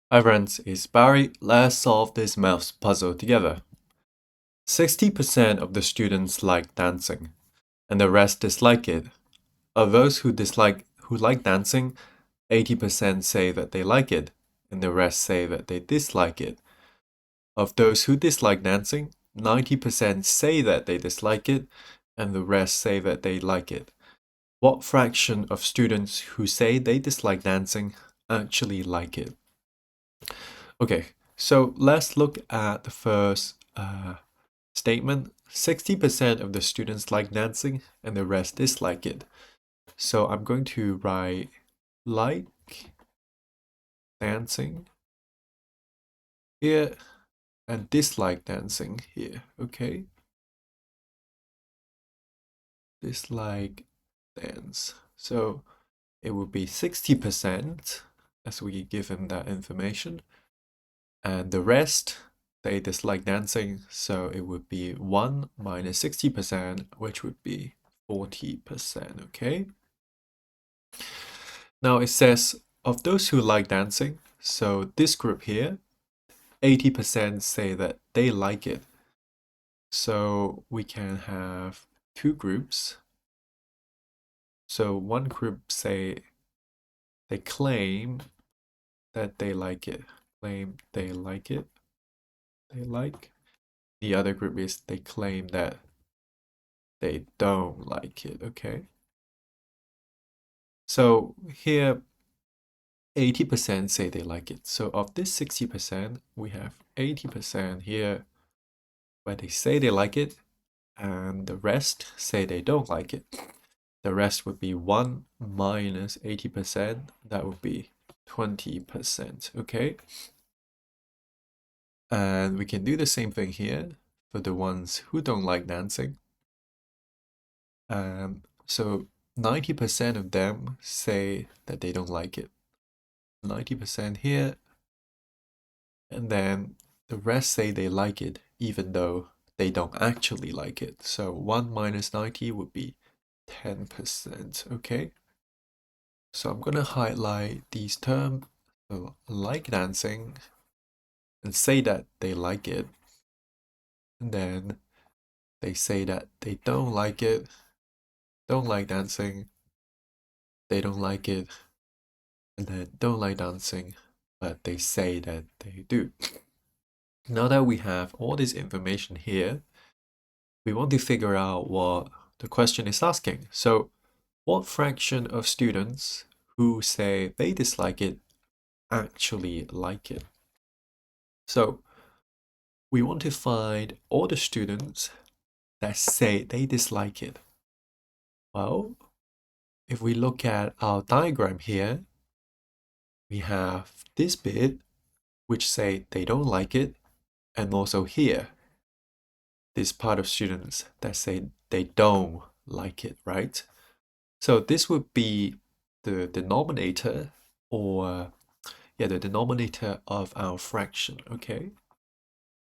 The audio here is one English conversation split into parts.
Hi friends, it's Barry. Let's solve this maths puzzle together. 60% of the students like dancing, and the rest dislike it. Of those who like dancing, 80% say that they like it, and the rest say that they dislike it. Of those who dislike dancing, 90% say that they dislike it, and the rest say that they like it. What fraction of students who say they dislike dancing actually like it? Okay, so let's look at the first statement. 60% of the students like dancing and the rest dislike it. So I'm going to write like dancing here and dislike dancing here, okay? Dislike dance. So it would be 60% as we given that information. And the rest, they dislike dancing, so it would be 1 minus 60%, which would be 40%, okay? Now it says, of those who like dancing, so this group here, 80% say that they like it. So we can have two groups. So one group say they claim that they like it. Claim they like it. They like. The other group is they claim that they don't like it, okay? So here, 80% say they like it. So of this 60%, we have 80% here where they say they like it, and the rest say they don't like it. The rest would be 1 minus 80%, that would be 20%, okay? And we can do the same thing here for the ones who don't like dancing. So 90% of them say that they don't like it. 90% here, and then the rest say they like it, even though they don't actually like it. So 1 minus 90 would be 10%, okay? So I'm gonna highlight these terms, so like dancing, and say that they like it. And then they say that they don't like it, don't like dancing, they don't like it, and then don't like dancing, but they say that they do. Now that we have all this information here, we want to figure out what the question is asking. So, what fraction of students who say they dislike it actually like it? So, we want to find all the students that say they dislike it. Well, if we look at our diagram here, we have this bit which say they don't like it, and also here, this part of students that say they don't like it, right? So this would be the denominator, or the denominator of our fraction, okay?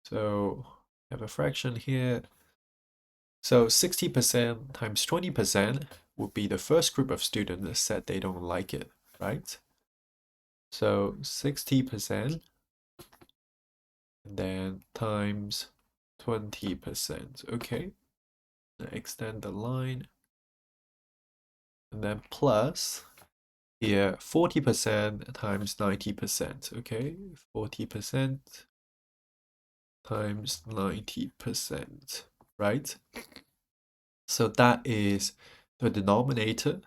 So we have a fraction here. So 60% times 20% would be the first group of students that said they don't like it, right? So 60% and then times 20%, okay? Now extend the line and then plus here 40% times 90%, okay? 40% times 90%, right? So that is the denominator,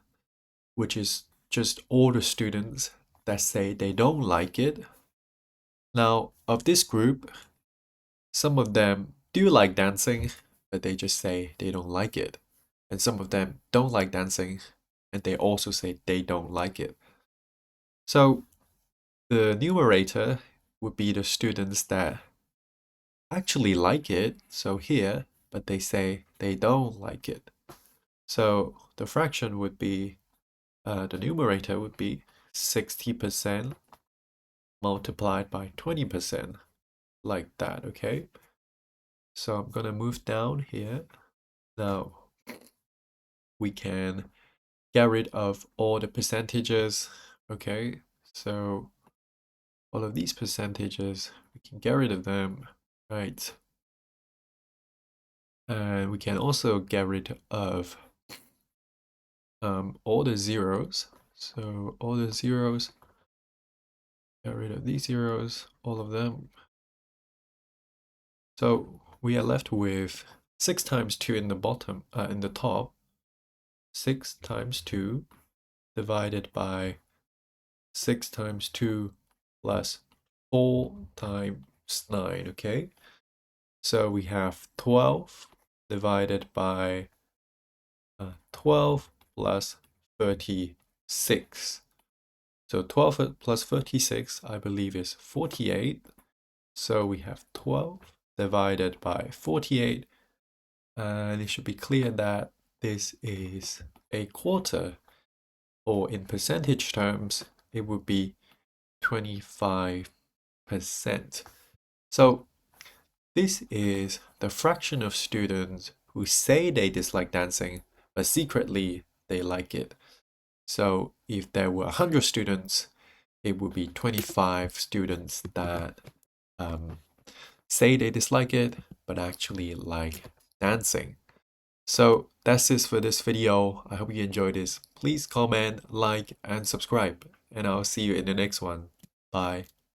which is just all the students that say they don't like it. Now, of this group, some of them do like dancing, but they just say they don't like it. And some of them don't like dancing, and they also say they don't like it. So the numerator would be the students that actually like it, so here, but they say they don't like it. So the fraction would be, the numerator would be 60% multiplied by 20%, like that, okay? So I'm gonna move down here. Now we can get rid of all the percentages, okay? So all of these percentages, we can get rid of them, right? And we can also get rid of all the zeros. So all the zeros, get rid of these zeros, all of them. So we are left with 6 times 2 in the bottom, in the top. 6 times 2 divided by 6 times 2 plus 4 times 9, okay? So we have 12 divided by 12 plus 36. So 12 plus 36, I believe, is 48. So we have 12 divided by 48. And it should be clear that this is a quarter, or in percentage terms, it would be 25%. So this is the fraction of students who say they dislike dancing, but secretly they like it. So if there were 100 students, it would be 25 students that say they dislike it, but actually like dancing. So that's it for this video. I hope you enjoyed this. Please comment, like, and subscribe, and I'll see you in the next one. Bye.